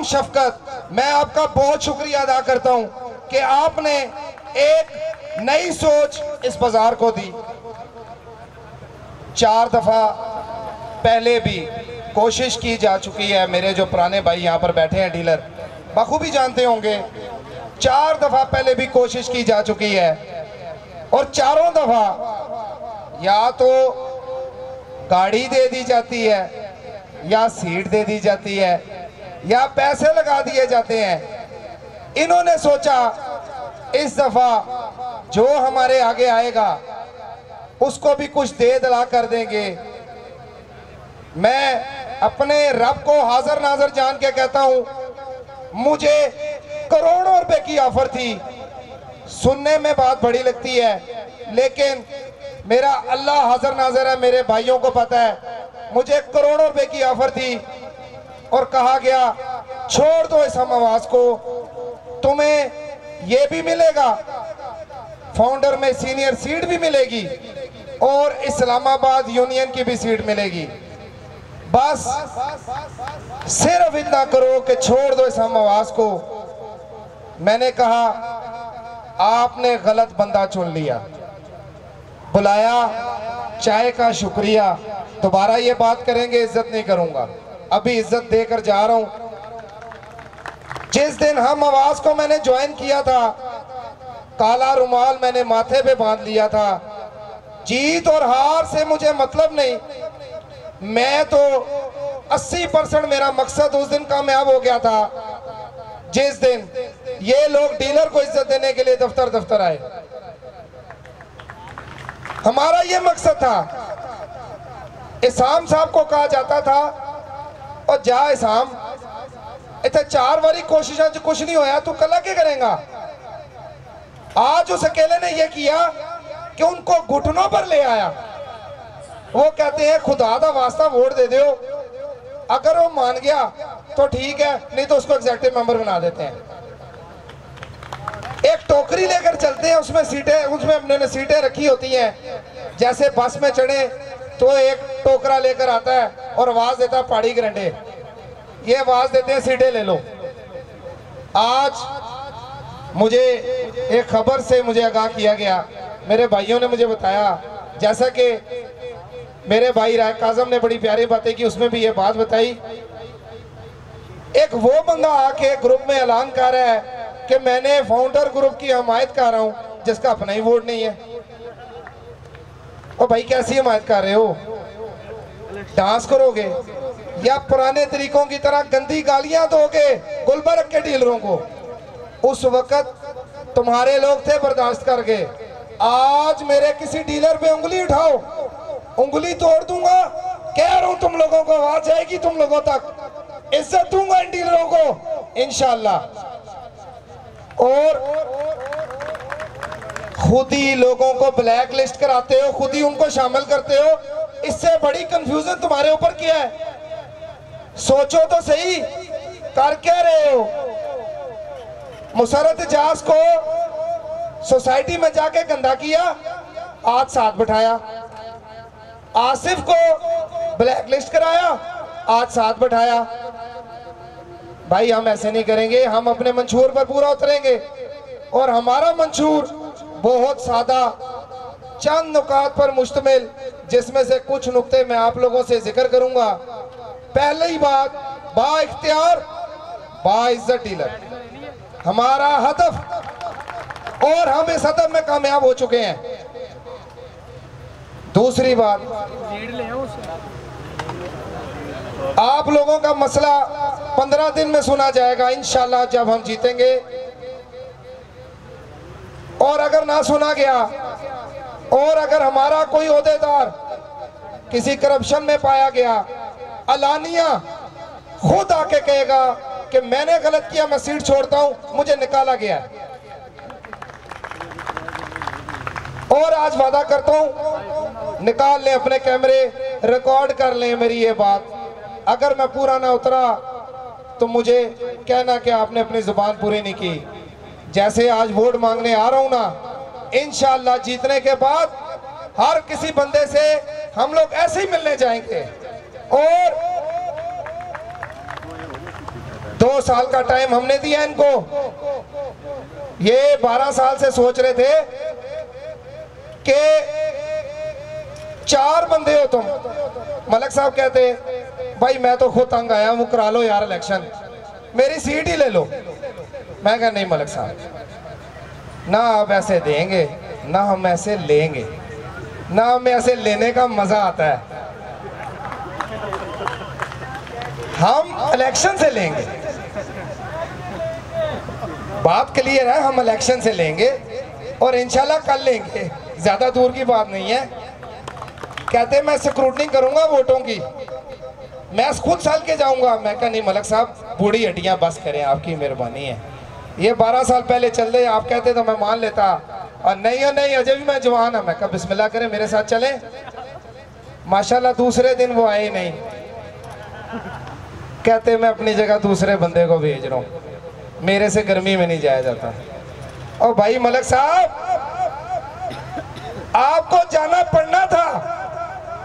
हम शफकत, मैं आपका बहुत शुक्रिया अदा करता हूं कि आपने एक नई सोच इस बाजार को दी। 4 दफा पहले भी कोशिश की जा चुकी है, मेरे जो पुराने भाई यहाँ पर बैठे हैं डीलर बखूबी जानते होंगे, 4 दफा पहले भी कोशिश की जा चुकी है और चारों दफा या तो गाड़ी दे दी जाती है या सीट दे दी जाती है या पैसे लगा दिए जाते हैं। इन्होंने सोचा इस दफा जो हमारे आगे आएगा उसको भी कुछ दे दिला कर देंगे। मैं अपने रब को हाजिर नाजर जान के कहता हूं, मुझे करोड़ों रुपए की ऑफर थी। सुनने में बात बड़ी लगती है लेकिन मेरा अल्लाह हाजिर नाजर है, मेरे भाइयों को पता है। मुझे करोड़ों रुपए की ऑफर थी और कहा गया छोड़ दो इस हम आवाज को, तुम्हें यह भी मिलेगा, फाउंडर में सीनियर सीट भी मिलेगी और इस्लामाबाद यूनियन की भी सीट मिलेगी। बस सिर्फ इतना करो कि छोड़ दो इस हम आवाज को। मैंने कहा आपने गलत बंदा चुन लिया। बुलाया, चाय का शुक्रिया, दोबारा ये बात करेंगे, इज्जत नहीं करूंगा, अभी इज्जत देकर जा रहा हूं। जिस दिन हम आवाज को मैंने ज्वाइन किया था, काला रुमाल मैंने माथे पे बांध लिया था। जीत और हार से मुझे मतलब नहीं, मैं तो 80% मेरा मकसद उस दिन कामयाब हो गया था जिस दिन ये लोग डीलर को इज्जत देने के लिए दफ्तर दफ्तर आए। हमारा ये मकसद था। इसाम साहब को कहा जाता था और जा इसाम इतने 4 बारी कोशिशों से कुछ नहीं होया, तू कल क्या करेगा। आज उस अकेले ने यह किया कि उनको घुटनों पर ले आया। वो कहते हैं खुदा दा वास्ता वोट दे दो, अगर वो मान गया तो ठीक है, नहीं तो उसको एग्जीक्यूटिव मेंबर बना देते हैं। एक टोकरी लेकर चलते हैं, उसमें सीटें, उसमें अपने सीटें रखी होती हैं। जैसे बस में चढ़े तो एक टोकरा लेकर आता है और आवाज देता है पहाड़ी गरंडे, ये आवाज देते हैं सीटें ले लो। आज मुझे एक खबर से मुझे आगाह किया गया, मेरे भाइयों ने मुझे बताया, जैसा कि मेरे भाई राय काजम ने बड़ी प्यारी बातें की, उसमें भी ये बात बताई। एक वो बंदा आके ग्रुप में ऐलान कर रहा है कि मैंने फाउंडर ग्रुप की हमायत कर रहा हूं जिसका अपना ही वोट नहीं है। और भाई कैसी हमायत कर रहे हो, डांस करोगे या पुराने तरीकों की तरह गंदी गालियां दोगे गुलबर्ग के डीलरों को। उस वक्त तुम्हारे लोग थे बर्दाश्त करके, आज मेरे किसी डीलर पे उंगली उठाओ, उंगली तोड़ दूंगा। कह रहा हूं तुम लोगों को आवाज जाएगी, तुम लोगों तक इज्जत दूंगा इन डीलरों को इंशाल्लाह। और खुद ही लोगों को ब्लैक लिस्ट कराते हो, खुद ही उनको शामिल करते हो। इससे बड़ी कंफ्यूजन तुम्हारे ऊपर क्या है, सोचो तो सही, कर क्या रहे हो। मुसरत एजाज को सोसाइटी में जाके गंदा किया, आज साथ बिठाया। आसिफ को ब्लैक लिस्ट कराया, आज साथ बिठाया। भाई हम ऐसे नहीं करेंगे, हम अपने मंशूर पर पूरा उतरेंगे और हमारा मंशूर बहुत सादा, चंद नुकात पर मुश्तमिल, जिसमें से कुछ नुक्ते मैं आप लोगों से जिक्र करूंगा। पहली बात, बा इख्तियार बा इज्जत डीलर हमारा हदफ और हम इस हदफ में कामयाब हो चुके हैं। दूसरी बात, आप लोगों का मसला 15 दिन में सुना जाएगा इंशाल्लाह जब हम जीतेंगे। और अगर ना सुना गया और अगर हमारा कोई ओहदेदार किसी करप्शन में पाया गया, अलानिया खुद आके कहेगा कि मैंने गलत किया, मैं सीट छोड़ता हूं, मुझे निकाला गया। और आज वादा करता हूं, निकाल लें अपने कैमरे, रिकॉर्ड कर लें मेरी ये बात। अगर मैं पूरा ना उतरा तो मुझे कहना कि आपने अपनी जुबान पूरी नहीं की। जैसे आज वोट मांगने आ रहा हूं ना, इंशाअल्लाह जीतने के बाद हर किसी बंदे से हम लोग ऐसे ही मिलने जाएंगे। और 2 2 साल का टाइम हमने दिया इनको। ये 12 साल से सोच रहे थे कि 4 बंदे हो तुम। मलिक साहब कहते भाई मैं तो खुद तंग आया हूं, करा लो यार इलेक्शन, मेरी सीट ही ले लो। मैं कहा नहीं मलिक साहब, ना आप ऐसे देंगे ना हम ऐसे लेंगे, ना हमें ऐसे लेने का मजा आता है, हम इलेक्शन से लेंगे। बात क्लियर है, हम इलेक्शन से लेंगे और इंशाल्लाह कल लेंगे, ज्यादा दूर की बात नहीं है। कहते मैं स्क्रूटनी करूंगा वोटों की, मैं खुद साल के जाऊंगा। मैं कहा नहीं मलिक साहब, बूढ़ी हड्डियां बस करें, आपकी मेहरबानी है। ये 12 साल पहले चल रहे, आप कहते तो मैं मान लेता, और नहीं अजय भी मैं जवान है। मैं कहा बिस्मिल्लाह करें, मेरे साथ चले। माशाल्लाह दूसरे दिन वो आए नहीं, कहते मैं अपनी जगह दूसरे बंदे को भेज रहा हूँ, मेरे से गर्मी में नहीं जाया जाता। और भाई मलिक साहब, आपको जाना पड़ना था।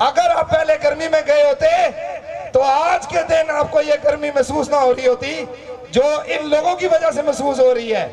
अगर आप पहले गर्मी में गए होते तो आज के दिन आपको ये गर्मी महसूस ना हो रही होती जो इन लोगों की वजह से महसूस हो रही है।